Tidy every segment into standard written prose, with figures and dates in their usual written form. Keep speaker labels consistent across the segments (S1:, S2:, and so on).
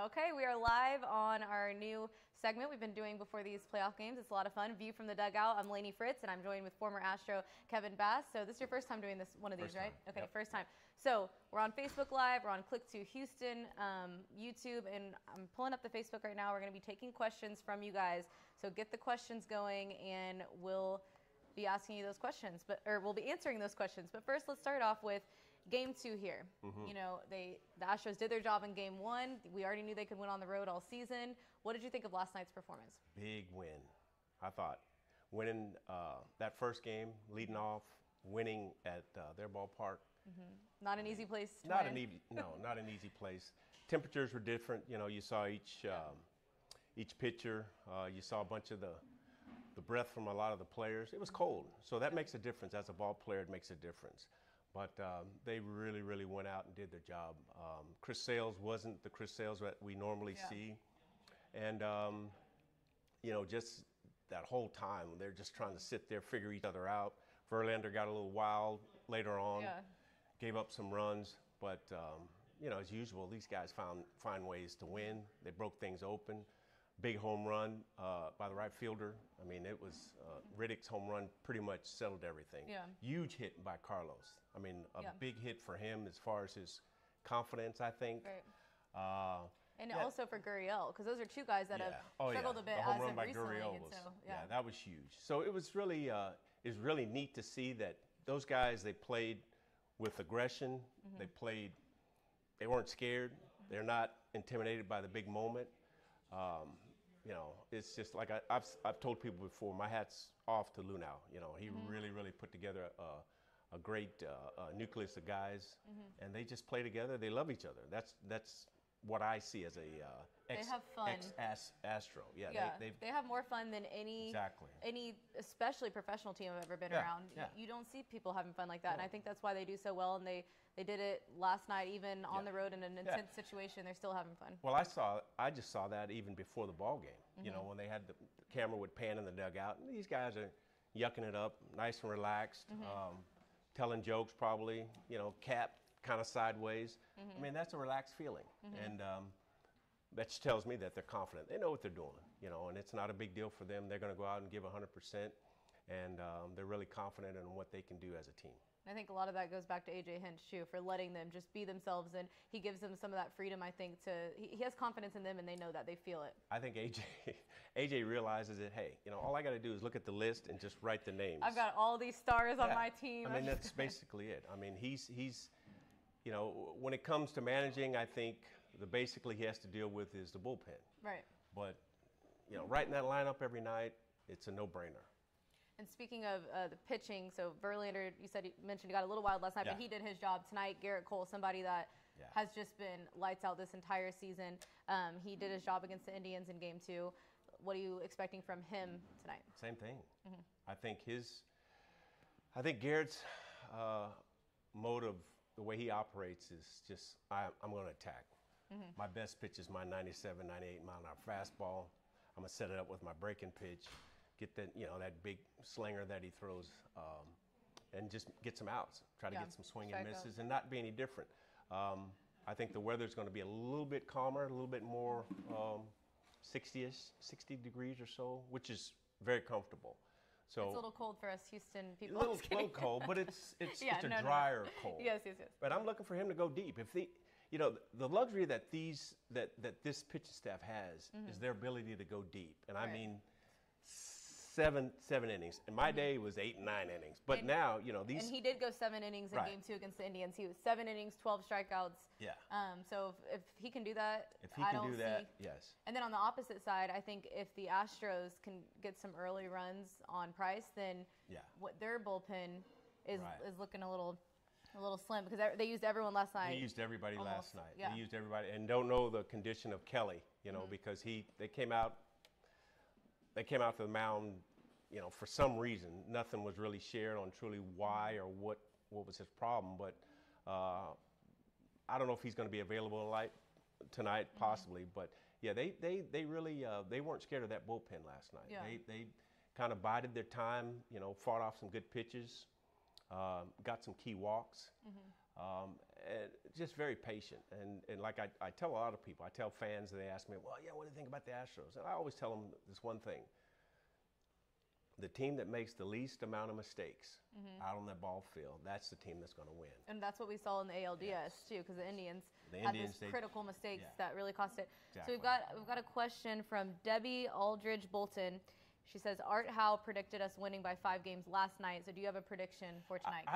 S1: Okay, we are live on our new segment we've been doing before these playoff games. It's a lot of fun. View from the Dugout. I'm Lainie Fritz, and I'm joined with former Astro Kevin Bass. So this is your first time doing one of these, right? Okay, yep. First time. So we're on Facebook Live. We're on Click to Houston, YouTube, and I'm pulling up the Facebook right now. We're going to be taking questions from you guys. So get the questions going, and we'll be asking you those questions, or we'll be answering those questions. But first, let's start off with Game 2 here. You know, the Astros did their job in Game 1. We already knew they could win on the road all season. What did you think of last night's performance?
S2: Big win, I thought. Winning that first game, leading off, winning at their ballpark.
S1: Not an easy place to win.
S2: Not an easy place. Temperatures were different. You know, you saw each pitcher. You saw a bunch of the breath from a lot of the players. It was cold, so that makes a difference. As a ball player, it makes a difference. But they really, really went out and did their job. Chris Sales wasn't the Chris Sales that we normally see. And, you know, just that whole time, they're just trying to sit there, figure each other out. Verlander got a little wild later on, gave up some runs. But, you know, as usual, these guys find ways to win. They broke things open. Big home run by the right fielder. I mean, it was Riddick's home run pretty much settled everything. Huge hit by Carlos. I mean, a big hit for him as far as his confidence, I think.
S1: And also for Gurriel, because those are two guys that have struggled a bit
S2: as
S1: of
S2: run by
S1: recently.
S2: Gurriel was, that was huge. So it was really neat to see that those guys, they played with aggression. They weren't scared. They're not intimidated by the big moment. You know, it's just like I've told people before, my hat's off to Lunau. You know, he really put together a great nucleus of guys, and they just play together. They love each other. That's what I see as a ex-Astro.
S1: They have more fun than any especially professional team I've ever been around. You don't see people having fun like that, and I think that's why they do so well. And they did it last night, even on the road in an intense situation. They're still having fun.
S2: Well, I just saw that even before the ball game. You know, when they had the camera would pan in the dugout, and these guys are yucking it up, nice and relaxed, telling jokes probably. You know, cap kind of sideways. I mean, that's a relaxed feeling, and that just tells me that they're confident. They know what they're doing, you know, and it's not a big deal for them. They're going to go out and give 100%, and they're really confident in what they can do as a team.
S1: I think a lot of that goes back to A.J. Hinch, too, for letting them just be themselves, and he gives them some of that freedom, I think, he has confidence in them, and they know that. They feel it.
S2: I think A.J. realizes that, hey, you know, all I got to do is look at the list and just write the names.
S1: I've got all these stars on my team.
S2: I mean, that's basically it. I mean, he's you know, when it comes to managing, I think basically he has to deal with is the bullpen.
S1: Right.
S2: But, you know, writing that lineup every night, it's a no-brainer.
S1: And speaking of the pitching, so Verlander, you mentioned he got a little wild last night, but he did his job tonight. Garrett Cole, somebody that has just been lights out this entire season. He did his job against the Indians in Game 2. What are you expecting from him tonight?
S2: Same thing. I think Garrett's mode of the way he operates is just, I'm going to attack. My best pitch is my 97, 98 mile an hour fastball. I'm going to set it up with my breaking pitch, get that, you know, that big slinger that he throws, and just get some outs. Try to get some swing and misses and not be any different. I think the weather's going to be a little bit calmer, a little bit more 60-ish, 60 degrees or so, which is very comfortable. So
S1: it's a little cold for us Houston people.
S2: A little cold, but it's a drier cold.
S1: Yes.
S2: But I'm looking for him to go deep. If you know, the luxury that this pitching staff has is their ability to go deep, and I mean, seven innings. In my day, it was 8 and 9 innings. But now, you know, these. And
S1: he did go 7 innings in Game 2 against the Indians. He was 7 innings, 12 strikeouts. So if he can do that,
S2: yes.
S1: And then on the opposite side, I think if the Astros can get some early runs on Price, then what their bullpen is looking a little slim, because they used everyone last night.
S2: They used everybody last night. They used everybody, and don't know the condition of Kelly, you know, because they came out to the mound, you know, for some reason. Nothing was really shared on truly why or what was his problem. But I don't know if he's going to be available tonight, possibly. But yeah, they really they weren't scared of that bullpen last night. They kind of bided their time, you know, fought off some good pitches, got some key walks, and just very patient. And like I tell a lot of people, I tell fans, they ask me, well, yeah, what do you think about the Astros? And I always tell them this one thing. The team that makes the least amount of mistakes out on that ball field, that's the team that's going to win.
S1: And that's what we saw in the ALDS too, because the Indians had these critical mistakes that really cost it.
S2: Exactly.
S1: So we've got a question from Debbie Aldridge Bolton. She says, Art Howe predicted us winning by 5 games last night. So do you have a prediction for tonight?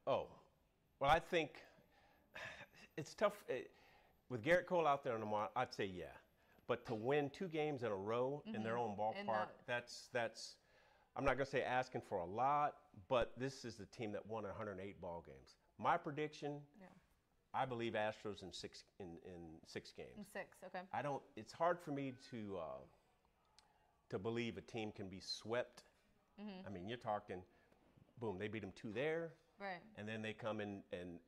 S2: Well, I think it's tough. With Garrett Cole out there on the mound, I'd say yeah. But to win 2 games in a row in their own ballpark, that's I'm not going to say asking for a lot, but this is the team that won 108 ball games. My prediction, I believe Astros in 6 games.
S1: In 6, okay.
S2: It's hard for me to believe a team can be swept. I mean, you're talking, boom, they beat them 2 there.
S1: Right.
S2: And then they come in and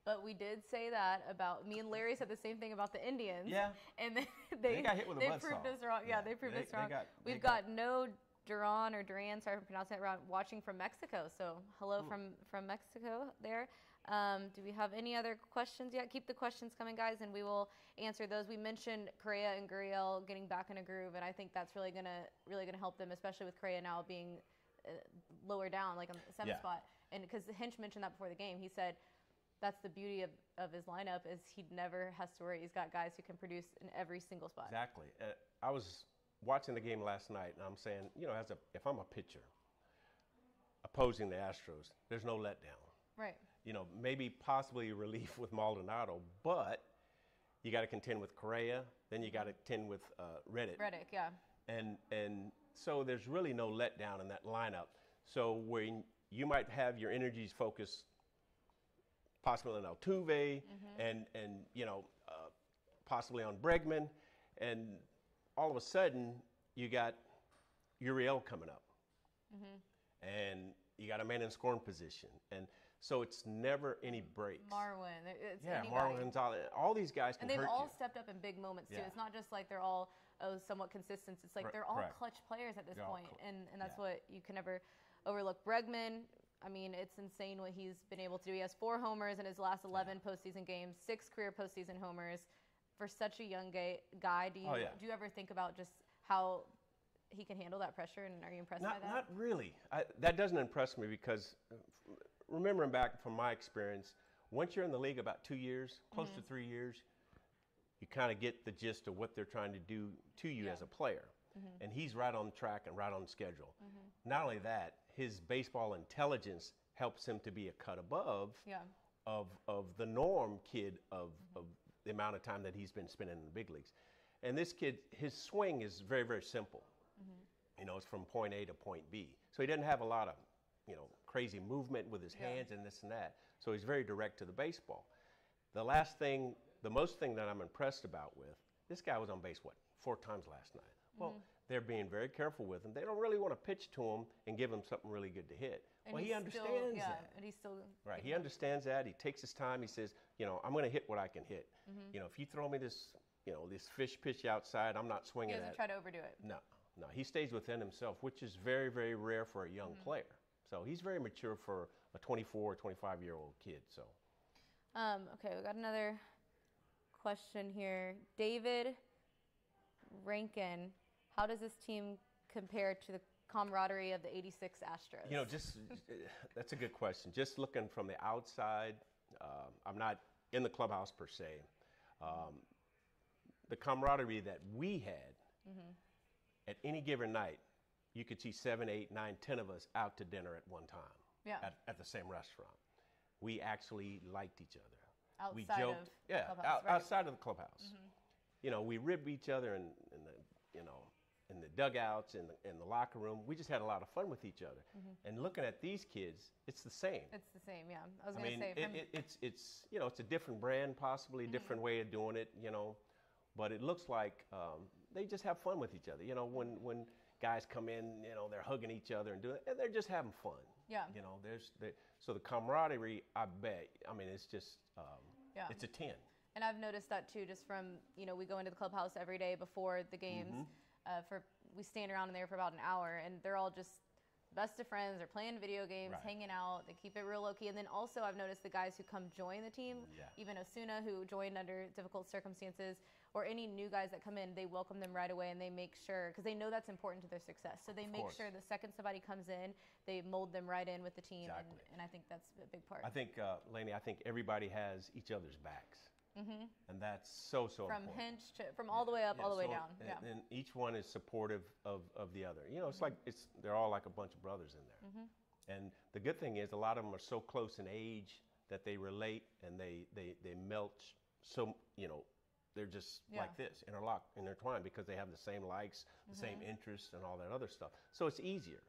S1: But we did say that about, me and Larry said the same thing about the Indians.
S2: Yeah.
S1: And they
S2: got hit with a buzzsaw.
S1: They proved us wrong. Yeah, they proved us wrong. We've got no Duran or Duran, sorry if I'm pronouncing it wrong, watching from Mexico. So hello from Mexico there. Do we have any other questions yet? Keep the questions coming, guys, and we will answer those. We mentioned Correa and Gurriel getting back in a groove, and I think that's really gonna help them, especially with Correa now being lower down, like on the 7th spot. And because Hinch mentioned that before the game, he said that's the beauty of his lineup is he never has to worry. He's got guys who can produce in every single spot.
S2: Exactly. I was watching the game last night, and I'm saying, if I'm a pitcher opposing the Astros, there's no letdown.
S1: Right.
S2: Maybe possibly relief with Maldonado, but you got to contend with Correa, then you got to contend with Reddick.
S1: Reddick, yeah.
S2: And so there's really no letdown in that lineup. So when you might have your energies focused possibly on Altuve and possibly on Bregman, and all of a sudden you got Gurriel coming up, and you got a man in scoring position, and so it's never any breaks.
S1: Marwin, it's
S2: Marwin's all these guys can hurt you.
S1: And they've all stepped up in big moments too. It's not just like they're all somewhat consistent. It's like they're all clutch players at this point, and that's what you can never overlook. Bregman, I mean, it's insane what he's been able to do. He has 4 homers in his last 11 postseason games, 6 career postseason homers. For such a young guy, do you ever think about just how he can handle that pressure, and are you impressed by that?
S2: Not really. That doesn't impress me because remembering back from my experience, once you're in the league about 2 years, close to 3 years, you kind of get the gist of what they're trying to do to you as a player. And he's right on track and right on schedule. Not only that, his baseball intelligence helps him to be a cut above of the norm kid of the amount of time that he's been spending in the big leagues. And this kid, his swing is very, very simple. It's from point A to point B. So he doesn't have a lot of, crazy movement with his hands and this and that. So he's very direct to the baseball. The most thing that I'm impressed about with, this guy was on base, 4 times last night? Well, they're being very careful with him. They don't really want to pitch to him and give him something really good to hit.
S1: And
S2: he understands that.
S1: And he's still
S2: right. He understands that. He takes his time. He says, I'm going to hit what I can hit. If you throw me this, this fish pitch outside, I'm not swinging at it.
S1: He doesn't try to overdo it.
S2: No. He stays within himself, which is very, very rare for a young player. So he's very mature for a 24 or 25-year-old kid. So.
S1: Okay, we got another question here. David Rankin, how does this team compare to the camaraderie of the '86 Astros?
S2: That's a good question. Just looking from the outside, I'm not in the clubhouse per se. The camaraderie that we had at any given night, you could see 7, 8, 9, 10 of us out to dinner at one time at the same restaurant. We actually liked each other.
S1: Outside of the clubhouse,
S2: outside of the clubhouse. We ribbed each other in the dugouts, in the locker room. We just had a lot of fun with each other. And looking at these kids, it's the same.
S1: It's the same, yeah. I was going to say.
S2: It's a different brand, possibly a different way of doing it, but it looks like they just have fun with each other. When guys come in, they're hugging each other and and they're just having fun.
S1: Yeah.
S2: So the camaraderie, I bet, it's just, it's a 10.
S1: And I've noticed that too, just from, we go into the clubhouse every day before the games. We stand around in there for about an hour, and they're all just best of friends. They're playing video games,
S2: Right.
S1: hanging out. They keep it real low key. And then also I've noticed the guys who come join the team, even Osuna, who joined under difficult circumstances, or any new guys that come in, they welcome them right away and they make sure, because they know that's important to their success. So they make sure the second somebody comes in, they mold them right in with the team.
S2: Exactly.
S1: And I think that's a big part.
S2: I think, Lainie, I think everybody has each other's backs. And that's so important.
S1: From all the way up, all the way down.
S2: And each one is supportive of the other. You know, it's like they're all like a bunch of brothers in there. And the good thing is a lot of them are so close in age that they relate and they melt. So, you know, they're just like this, interlocked, intertwined, because they have the same likes, the same interests, and all that other stuff. So it's easier.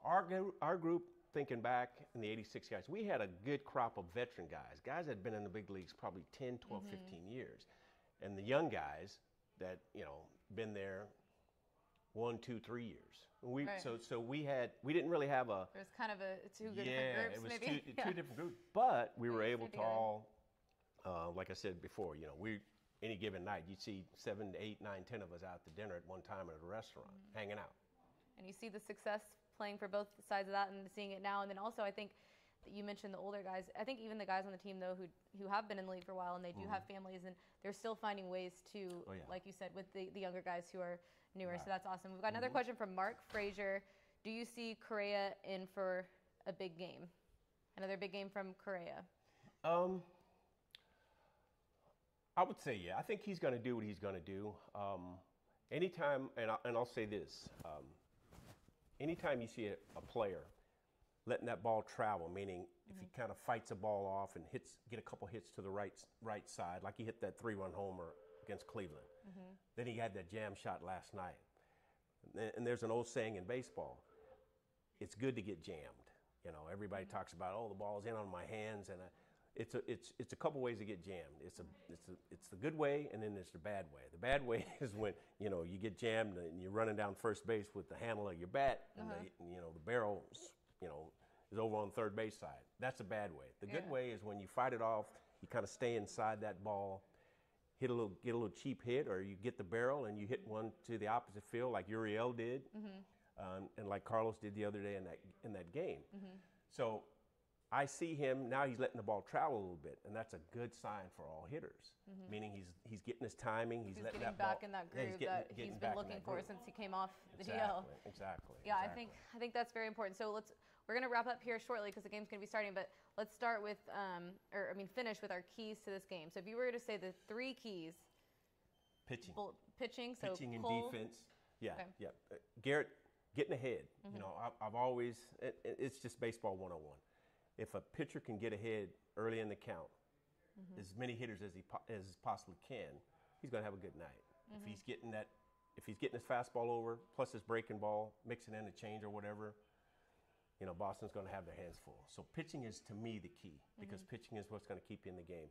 S2: Our group, thinking back in the 86 guys, we had a good crop of veteran guys that had been in the big leagues probably 10, 12, 15 years. And the young guys that, you know, been there 1, 2, 3 years. So we didn't really have a...
S1: There's kind of two different groups,
S2: it was
S1: maybe.
S2: two different groups. But we were able to all, like I said before, you know, any given night, you'd see 7, 8, 9, 10 of us out to dinner at one time at a restaurant, hanging out.
S1: And you see the success playing for both sides of that and seeing it now. And then also I think you mentioned the older guys. I think even the guys on the team, though, who have been in the league for a while and they do have families, and they're still finding ways to, like you said, with the younger guys who are newer. So that's awesome. We've got another question from Mark Frazier. Do you see Correa in for a big game? Another big game from Correa.
S2: I would say, I think he's going to do what he's going to do. Anytime, and I'll say this, anytime you see a player letting that ball travel, meaning if he kind of fights a ball off and get a couple hits to the right side, like he hit that 3-run homer against Cleveland. Then he had that jam shot last night. And there's an old saying in baseball, it's good to get jammed. You know, everybody talks about, the ball's in on my hands, and it's a couple ways to get jammed. It's the good way, and then there's the bad way. The bad way is when, you know, you get jammed and you're running down first base with the handle of your bat, and the barrel, you know, is over on third base side. That's a bad way. The good way is when you fight it off, you kind of stay inside that ball, get a little cheap hit, or you get the barrel and you hit one to the opposite field like Uriel did, and like Carlos did the other day in that game. So I see him now. He's letting the ball travel a little bit, and that's a good sign for all hitters. Meaning he's getting his timing. He's letting
S1: getting
S2: that ball
S1: back in that groove that he's been looking for since he came off the DL.
S2: Exactly.
S1: Yeah, I think that's very important. So we're gonna wrap up here shortly because the game's gonna be starting. But let's start with finish with our keys to this game. So if you were to say the 3 keys.
S2: Pitching.
S1: Pitching. So
S2: pitching and
S1: Cole,
S2: defense. Garrett getting ahead. You know, I've always it's just baseball 101. If a pitcher can get ahead early in the count, as many hitters as he possibly can, he's going to have a good night. If he's getting his fastball over, plus his breaking ball, mixing in a change or whatever, you know, Boston's going to have their hands full. So pitching is, to me, the key, because pitching is what's going to keep you in the game.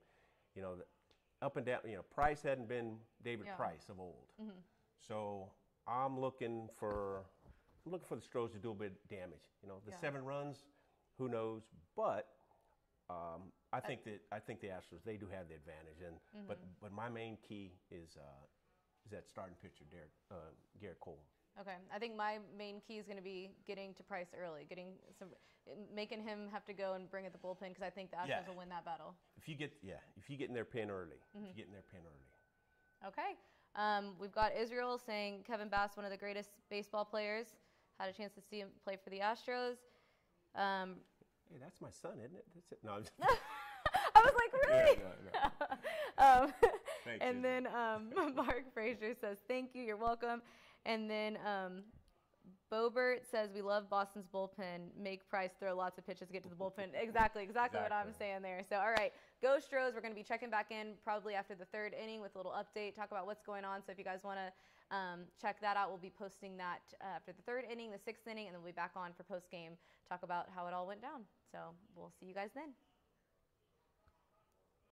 S2: You know, up and down. You know, Price hadn't been David Price of old. So I'm looking for the Astros to do a bit of damage. You know, the 7 runs. Who knows? But I think the Astros, they do have the advantage, and but my main key is that starting pitcher Garrett Cole.
S1: Okay, I think my main key is going to be getting to Price early, making him have to go and bring at the bullpen, because I think the Astros will win that battle.
S2: If you get in their pen early,
S1: Okay, we've got Israel saying Kevin Bass, one of the greatest baseball players. Had a chance to see him play for the Astros.
S2: Hey, that's my son, isn't it? That's it. No, I'm just
S1: I was like, really?
S2: No.
S1: Thank you. Then Mark Frazier says, thank you, you're welcome. And then Bobert says, we love Boston's bullpen. Make Price throw lots of pitches, get to the bullpen. Exactly what I'm saying there. So, all right, go Stros. We're going to be checking back in probably after the 3rd inning with a little update, talk about what's going on. So if you guys want to check that out, we'll be posting that after the 3rd inning, the 6th inning, and then we'll be back on for post-game, talk about how it all went down. So we'll see you guys then.